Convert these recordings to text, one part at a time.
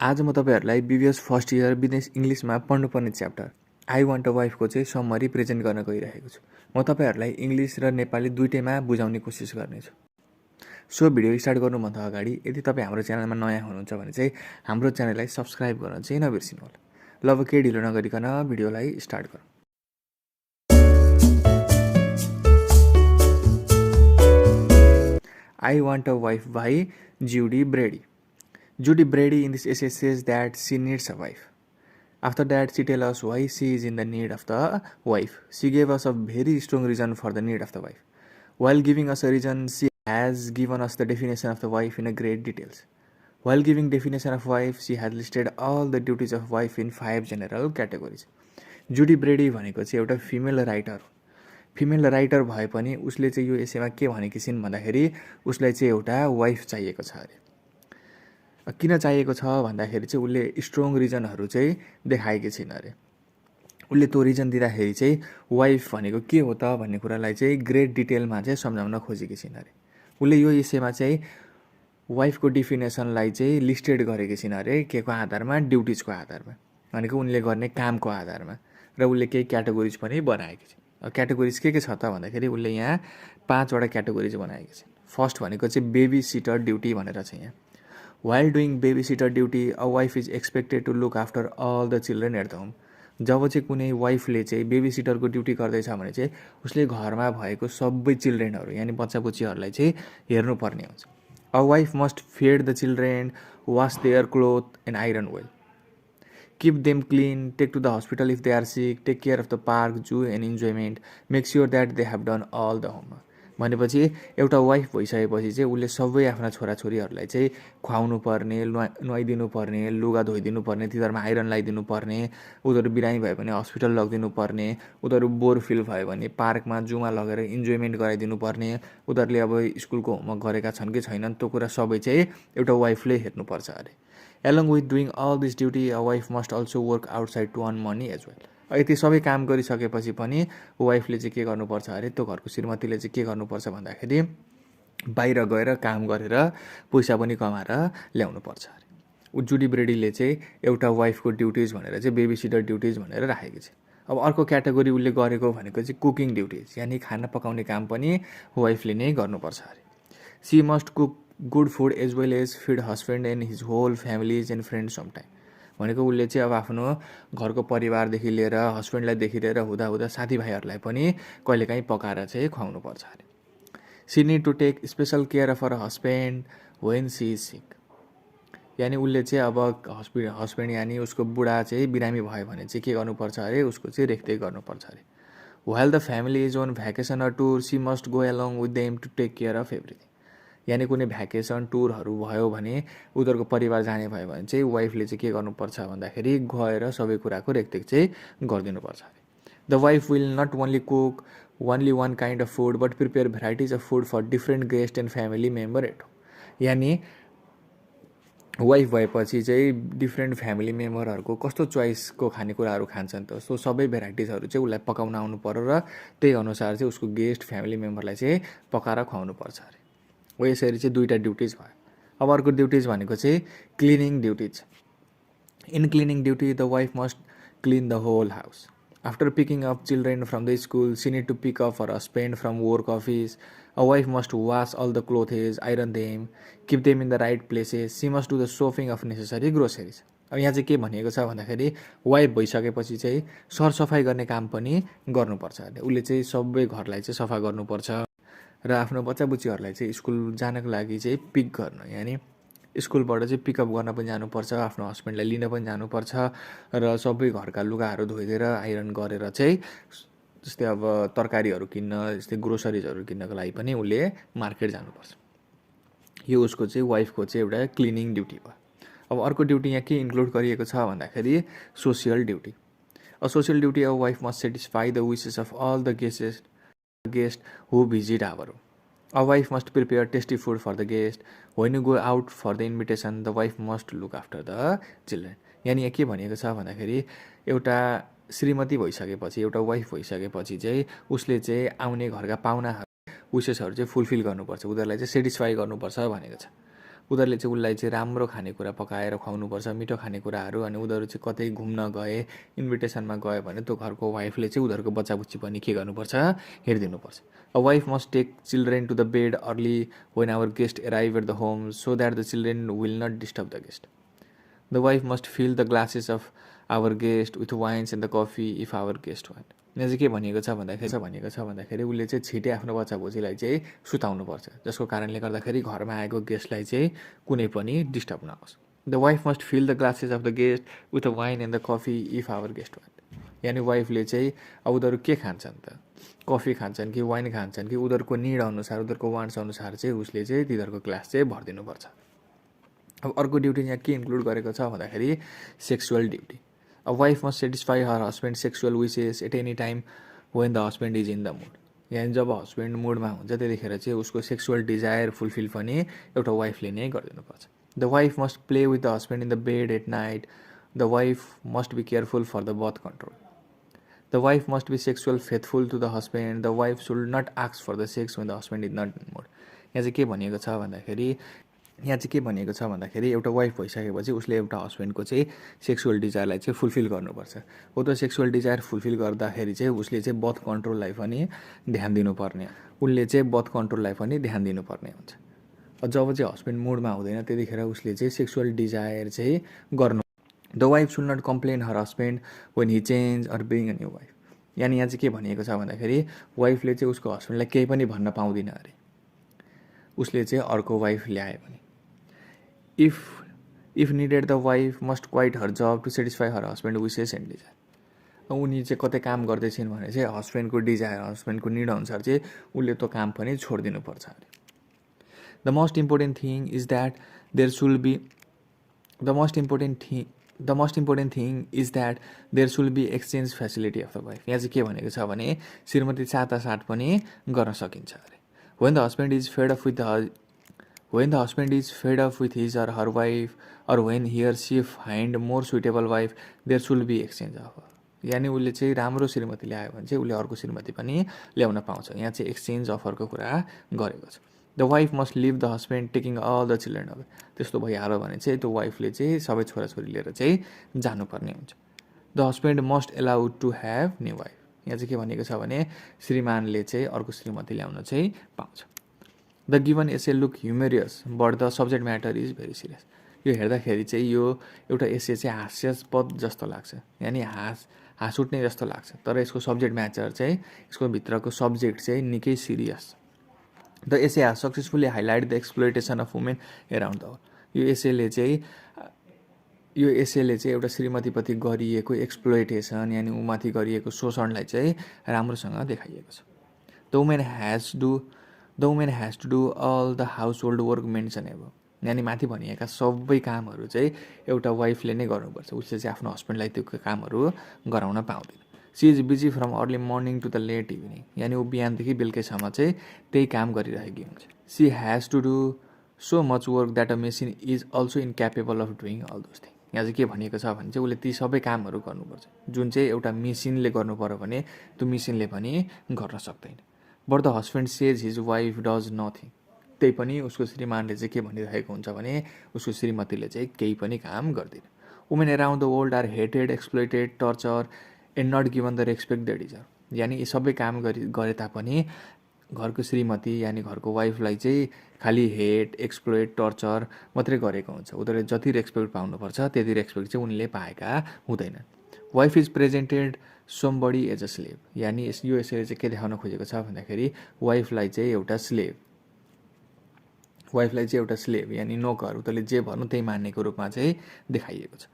आज म तपाईहरुलाई बीबीएस फर्स्ट इयर बिजनेस इंग्लिशमा पढ्नुपर्ने च्याप्टर आई वान्ट अ वाइफको चाहिँ समरी प्रेजेन्ट गर्न गइरहेको छु। म तपाईहरुलाई इंग्लिश र नेपाली दुईटैमा बुझाउने कोसिस गर्नेछु। सो भिडियो स्टार्ट गर्नुभन्दा अगाडि यदि तपाई हाम्रो च्यानलमा नयाँ हुनुहुन्छ भने चाहिँ हाम्रो च्यानललाई सब्स्क्राइब गर्न चाहिँ नबिर्सिनु होला। ल अब के ढिलो नगरिकन भिडियोलाई स्टार्ट गरौँ। I Want a Wife by Judy Brady. Judy Brady in this essay says that she needs a wife. After that, she tells us why she is in the need of the wife. She gave us a very strong reason for the need of the wife. While giving us a reason, she has given us the definition of the wife in a great details. While giving definition of wife, she has listed all the duties of wife in 5 general categories. जुडी ब्रेडी भनेको चाहिँ एउटा female writer हो। Female writer भए पनि उसले चाहिँ यो एसेमा के भनेकी छिन् भन्दाखेरि उसलाई चाहिँ एउटा वाइफ चाहिएको छ अरे। किन चाहिएको छ भन्दाखेरि चाहिँ उसले स्ट्रङ रिजनहरू चाहिँ देखाएकी छिन् अरे। उसले त्यो रिजन दिँदाखेरि चाहिँ वाइफ भनेको के हो त भन्ने कुरालाई चाहिँ ग्रेट डिटेलमा चाहिँ सम्झाउन खोजेकी छिन् अरे। उसले यो एसेमा चाहिँ वाइफको डिफिनेसनलाई चाहिँ लिस्टेड गरेकी छिन् अरे के को आधारमा, ड्युटिजको आधारमा, भनेको उनले गर्ने कामको आधारमा, र उसले केही क्याटेगोरिज पनि बनाएकी छिन्। क्याटेगोरिज के छ त भन्दाखेरि उसले यहाँ 5 वटा क्याटेगोरिज बनाएकी छिन्। फर्स्ट भनेको चाहिँ बेबी सिटर ड्युटी भनेर छ यहाँ। While doing babysitter duty, a wife is expected to look after all the children at the home. जब चाहिँ कुनै वाइफले चाहिँ बेबी सिटरको ड्युटी गर्दैछ भने चाहिँ उसले घरमा भएको सबै चिल्ड्रेनहरू यानी बच्चाबुच्चीहरूलाई चाहिँ हेर्नुपर्ने हुन्छ। A wife must fed the children, wash their cloth and iron well, keep them clean, take to the hospital if they are sick, take care of the park, zoo and enjoyment, make sure that they have done all the homework. भनेपछि एउटा wife भइसकेपछि चाहिँ उसले सबै आफ्ना छोराछोरीहरूलाई चाहिँ खुवाउनु पर्ने, नुहाइदिनु पर्ने, लुगा धोइदिनु पर्ने, तिनीहरूमा आइरन लगाइदिनु पर्ने, उनीहरू बिरामी भयो भने हस्पिटल लगिदिनु पर्ने, उनीहरू बोर फिल भयो भने पार्कमा जूमा लगेर इन्जोयमेन्ट गराइदिनु पर्ने, उनीहरूले अब स्कुलको होमवर्क गरेका छन् कि छैनन् त्यो कुरा सबै चाहिँ एउटा वाइफले हेर्नुपर्छ अरे। Along with doing all this duty, a wife must also work outside to earn money as well. यति सबै काम गरिसकेपछि पनि वाइफले चाहिँ के गर्नुपर्छ अरे, त्यो घरको श्रीमतीले चाहिँ के गर्नुपर्छ भन्दाखेरि बाहिर गएर काम गरेर पैसा पनि कमाएर ल्याउनुपर्छ अरे। जुडी ब्रेडीले चाहिँ एउटा वाइफको ड्युटिज भनेर चाहिँ बेबी सिटर ड्युटिज भनेर राखेको छ। अब अर्को क्याटेगोरी उसले गरेको भनेको चाहिँ कुकिङ ड्युटिज, यानी खाना पकाउने काम पनि वाइफले नै गर्नुपर्छ अरे। She must cook good food as well as feed husband and his whole families and friends sometime. भनेको उसले चाहिँ अब आफ्नो घरको परिवारदेखि लिएर हस्बेन्डलाईदेखि लिएर हुँदा साथीभाइहरूलाई पनि कहिलेकाहीँ पकाएर चाहिँ खुवाउनु पर्छ अरे। She need to take special care of her husband when she is sick, यानी उसले चाहिँ अब हस्बेन्ड यानी उसको बुढा चाहिँ बिरामी भयो भने चाहिँ के गर्नुपर्छ अरे, उसको चाहिँ रेखदेख गर्नुपर्छ अरे। While the family is on vacation or tour, she must go along with them to take care of everything. यानी कुनै भ्याकेसन टुरहरू भयो भने उनीहरूको परिवार जाने भयो भने चाहिँ वाइफले चाहिँ के गर्नुपर्छ भन्दाखेरि गएर सबै कुराको रेखदेख चाहिँ गरिदिनुपर्छ अरे। The wife will not only cook only one kind of food but prepare varieties of food for different guest and family member at home. यानी वाइफ भएपछि चाहिँ डिफ्रेन्ट फ्यामिली मेम्बरहरूको कस्तो चोइसको खानेकुराहरू खान्छन् त, सो सबै भेराइटिजहरू चाहिँ उसलाई पकाउन आउनु पर्यो र त्यही अनुसार चाहिँ उसको गेस्ट फ्यामिली मेम्बरलाई चाहिँ पकाएर खुवाउनु पर्छ अरे। हो यसरी चाहिँ दुईवटा ड्युटिज भयो। अब अर्को ड्युटिज भनेको चाहिँ cleaning duties. In cleaning duty the wife must clean the whole house. After picking up children from the school, she need to pick up her husband from work office. A wife must wash all the clothes, iron them, keep them in the right places, she must do the shopping of necessary groceries. अब यहाँ चाहिँ के भनिएको छ भन्दाखेरि wife भइसकेपछि चाहिँ सरसफाइ गर्ने काम पनि गर्नुपर्छ अरे। उसले चाहिँ सबै घरलाई चाहिँ सफा गर्नुपर्छ र आफ्नो बच्चाबुच्चीहरूलाई चाहिँ स्कुल जानको लागि चाहिँ पिक गर्न, यानी स्कुलबाट चाहिँ पिकअप गर्न पनि जानुपर्छ, आफ्नो हस्बेन्डलाई लिन पनि जानुपर्छ र सबै घरका लुगाहरू धोइदिएर आइरन गरेर चाहिँ जस्तै अब तरकारीहरू किन्न, जस्तै ग्रोसरिजहरू किन्नको लागि पनि उसले मार्केट जानुपर्छ। यो उसको चाहिँ वाइफको चाहिँ एउटा क्लिनिङ ड्युटी भयो। अब अर्को ड्युटी यहाँ के इन्क्लुड गरिएको छ भन्दाखेरि social duty. A social duty, a wife must satisfy the wishes of all the guest who visit our home. A wife must prepare tasty food for the guest. When you go out for the invitation, the wife must look after the children. यानी के भनेको छ भन्दाखेरि एउटा श्रीमती भइसकेपछि, एउटा wife भइसकेपछि चाहिँ उसले चाहिँ आउने घरका पाहुनाहरू विशेषहरू चाहिँ फुलफिल गर्नुपर्छ, उनीहरूलाई चाहिँ सेटिस्फाई गर्नुपर्छ भनेको छ। उनीहरूले चाहिँ उसलाई चाहिँ राम्रो खानेकुरा पकाएर खुवाउनुपर्छ, मिठो खानेकुराहरू। अनि उनीहरू चाहिँ कतै घुम्न गए, इन्भिटेसनमा गयो भने त्यो घरको वाइफले चाहिँ उनीहरूको बच्चाबुच्ची पनि के गर्नुपर्छ, हेरिदिनुपर्छ। A wife must take children to the bed early when our guest arrive at the home so that the children will not disturb the guest. The wife must fill the glasses of our guest with wines and the coffee if our guest want. यहाँ चाहिँ के भनिएको छ भन्दाखेरि उसले चाहिँ छिटै आफ्नो बच्चाबुच्चीलाई चाहिँ सुताउनुपर्छ, जसको कारणले गर्दाखेरि घरमा आएको गेस्टलाई चाहिँ कुनै पनि डिस्टर्ब नहोस्। The wife must fill the glasses of the guest with wine and the coffee if our guest want. यानि वाइफले चाहिँ अब उनीहरू के खान्छन् त, कफी खान्छन् कि वाइन खान्छन् कि उनीहरूको निड अनुसार, उनीहरूको वान्ट्स अनुसार चाहिँ उसले चाहिँ तिनीहरूको ग्लास चाहिँ भरिदिनुपर्छ। अब अर्को ड्युटी यहाँ के इन्क्लुड गरेको छ भन्दाखेरि sexual duty. A wife must satisfy her husband sexual wishes at any time when the husband is in the mood. यानि जब हस्बेन्ड मुडमा हुन्छ त्यतिखेर चाहिँ उसको सेक्सुअल डिजायर फुलफिल पनि एउटा वाइफले नै गरिदिनुपर्छ। The wife must play with the husband in the bed at night. The wife must be careful for the birth control. The wife must be sexual faithful to the husband. The wife should not ask for the sex when the husband is not in mood. यहाँ चाहिँ के भनिएको छ भन्दाखेरि एउटा wife भइसकेपछि उसले एउटा हस्बेन्डको चाहिँ सेक्सुअल डिजायरलाई चाहिँ फुलफिल गर्नुपर्छ। हो त सेक्सुअल डिजायर फुलफिल गर्दाखेरि चाहिँ उसले चाहिँ बर्थ कन्ट्रोललाई पनि ध्यान दिनुपर्ने हुन्छ। जब चाहिँ हस्बेन्ड मुडमा हुँदैन त्यतिखेर उसले चाहिँ सेक्सुअल डिजायर चाहिँ गर्नु। The wife should not complain her husband when he change or bring a new wife. यानि यहाँ चाहिँ के भनिएको छ भन्दाखेरि वाइफले चाहिँ उसको हस्बेन्डलाई केही पनि भन्न पाउँदैन अरे उसले चाहिँ अर्को वाइफ ल्यायो भने। If needed the wife must quit her job to satisfy her husband wishes and desire. उनी चाहिँ कतै काम गर्दैछिन् भने चाहिँ हस्बेन्डको डिजायर, हस्बेन्डको निड अनुसार चाहिँ उसले त्यो काम पनि छोडिदिनुपर्छ अरे। The most important thing is that there should be exchange facility of the wife. यहाँ चाहिँ के भनेको छ भने श्रीमती साटासाट पनि गर्न सकिन्छ अरे। When the husband is fed up with his or her wife, or when he or she find more suitable wife, there should be exchange of her। यानी उसले चाहिँ राम्रो श्रीमती ल्यायो भने चाहिँ उसले अर्को श्रीमती पनि ल्याउन पाउँछ। यहाँ चाहिँ एक्सचेन्ज अफरको कुरा गरेको छ। The wife must leave the husband taking all the children away. त्यस्तो भइहाल्यो भने चाहिँ त्यो वाइफले चाहिँ सबै छोराछोरी लिएर चाहिँ जानुपर्ने हुन्छ। The husband must allow to have new wife. यहाँ चाहिँ के भनेको छ भने श्रीमानले चाहिँ अर्को श्रीमती ल्याउन चाहिँ पाउँछ। The given essay look humorous but the subject matter is very serious. यो हेर्दाखेरि चाहिँ यो एउटा एसे चाहिँ हास्यास्पद जस्तो लाग्छ, यानि हाँस उठ्ने जस्तो लाग्छ, तर यसको सब्जेक्ट म्याटर चाहिँ यसको भित्रको सब्जेक्ट चाहिँ निकै सिरियस। द एसे हाज successfully highlight the exploitation of women around the world. यो एसेले चाहिँ एउटा श्रीमतीप्रति गरिएको एक्सप्लोइटेसन यानि उमाथि गरिएको शोषणलाई चाहिँ राम्रोसँग देखाइएको छ। The women has to do all the household work mention above. यानि माथि भनिएका सबै कामहरू चाहिँ एउटा वाइफले नै गर्नुपर्छ। उसले चाहिँ आफ्नो हस्बेन्डलाई त्यो कामहरू गराउन पाउँदैन। She is busy from early morning to the late evening. यानि ऊ बिहानदेखि बेलुकैसम्म चाहिँ त्यही काम गरिरहेकी हुन्छ। She has to do so much work that a machine is also incapable of doing all those thing. यहाँ चाहिँ के भनिएको छ भने चाहिँ उसले ती सबै कामहरू गर्नुपर्छ जुन चाहिँ एउटा मेसिनले गर्नु पर्यो भने त्यो मेसिनले पनि गर्न सक्दैन। But the husband says his wife does nothing. त्यही पनि उसको श्रीमानले चाहिँ के भनिरहेको हुन्छ भने उसको श्रीमतीले चाहिँ केही पनि काम गर्दैन। Women around the world are hated, exploited, torture and not given the respect that deserve. यानि यी सबै काम गरे तापनि घरको श्रीमती यानि घरको वाइफलाई चाहिँ खालि हेट, एक्सप्लोइट, टर्चर मात्रै गरेको हुन्छ। उनीहरूले जति रेस्पेक्ट पाउनुपर्छ त्यति रेस्पेक्ट चाहिँ उनले पाएका हुँदैनन्। Wife is presented somebody as a slave. यानि यो यसले चाहिँ के देखाउन खोजेको छ भन्दाखेरि वाइफलाई चाहिँ एउटा स्लेभ यानि नोकर, उनीहरूले जे भन्नु त्यही मान्नेको रूपमा चाहिँ देखाइएको छ।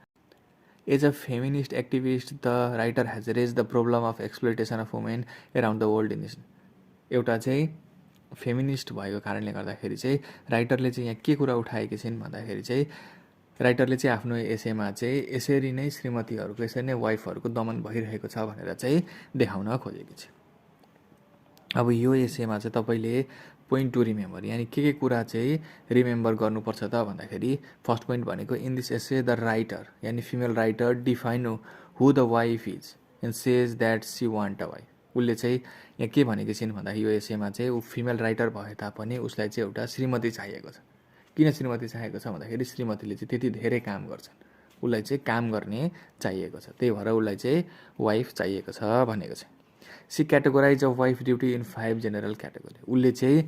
As a feminist activist the writer has raise the problem of exploitation of women around the world in this. एउटा चाहिँ फेमिनिस्ट भएको कारणले गर्दाखेरि चाहिँ राइटरले चाहिँ यहाँ के कुरा उठाएकी छिन् भन्दाखेरि चाहिँ राइटरले चाहिँ आफ्नो एसेमा चाहिँ यसरी नै श्रीमतीहरूको, यसरी नै वाइफहरूको दमन भइरहेको छ भनेर चाहिँ देखाउन खोजेकी छ। अब यो एसेमा चाहिँ तपाईँले पोइन्ट टु रिमेम्बर यानि के कुरा चाहिँ रिमेम्बर गर्नुपर्छ त भन्दाखेरि फर्स्ट पोइन्ट भनेको in this essay the writer यानि female writer define who the wife is and says that she want a wife. उसले चाहिँ यहाँ के भनेकी छिन् भन्दा यो एसेमा चाहिँ ऊ फिमेल राइटर भए तापनि उसलाई चाहिँ एउटा श्रीमती चाहिएको छ, किन श्रीमती चाहिएको छ भन्दाखेरि श्रीमतीले चाहिँ त्यति धेरै काम गर्छन्, उसलाई चाहिँ काम गर्ने चाहिएको छ, त्यही भएर उसलाई चाहिँ वाइफ चाहिएको छ भनेको छ। She categorize of wife duty in 5 general category. उसले चाहिँ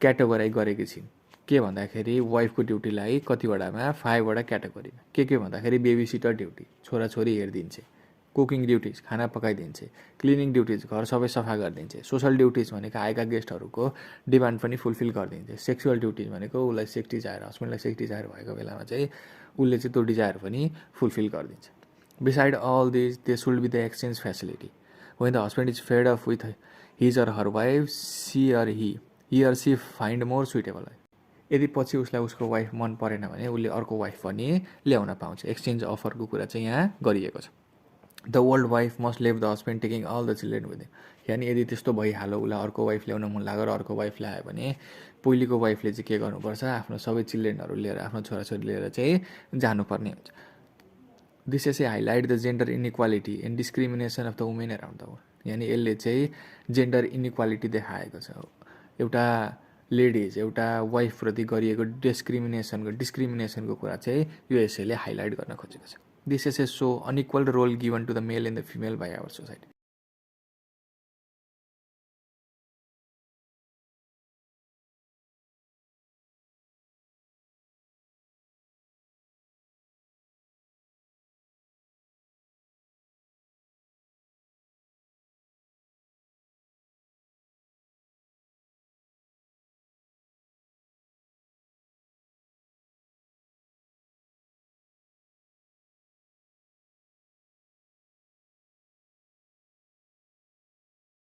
क्याटेगोराइज गरेकी छिन् के भन्दाखेरि वाइफको ड्युटीलाई कतिवटामा 5वटा क्याटेगोरीमा के भन्दाखेरि बेबी सिटर ड्युटी, छोराछोरी हेरिदिन्छे, कुकिङ ड्युटिज खाना पकाइदिन्छे, क्लिनिङ ड्युटिज घर सबै सफा गरिदिन्छे, सोसल ड्युटिज भनेको आएका गेस्टहरूको डिमान्ड पनि फुलफिल गरिदिन्छे, सेक्सुअल ड्युटिज भनेको उसलाई सेक्स डिजायर, हस्बेन्डलाई सेक्स डिजायर भएको बेलामा चाहिँ उसले चाहिँ त्यो डिजायर पनि फुलफिल गरिदिन्छ। Beside all this they should be the exchange facility when the husband is fed off with his or her wife he or she find more suitable. यदि पछि उसलाई उसको वाइफ मन परेन भने उसले अर्को वाइफ पनि ल्याउन पाउँछ। एक्सचेन्ज अफरको कुरा चाहिँ यहाँ गरिएको छ। The old wife must leave the husband taking all the children with him. यानि यदि त्यस्तो भइहाल्यो, उसलाई अर्को वाइफ ल्याउन मन लाग्यो र अर्को वाइफ ल्यायो भने पहिलेको वाइफले चाहिँ के गर्नुपर्छ, आफ्नो सबै चिल्ड्रेनहरू लिएर, आफ्नो छोराछोरी लिएर चाहिँ जानुपर्ने हुन्छ। दिस यसै highlight the gender inequality and discrimination of the women around the world. यानि यसले चाहिँ जेन्डर इनइक्वालिटी देखाएको छ। एउटा लेडिज एउटा वाइफप्रति गरिएको डिस्क्रिमिनेसनको कुरा चाहिँ यो यसैले हाइलाइट गर्न खोजेको छ। This is a so unequal role given to the male and the female by our society.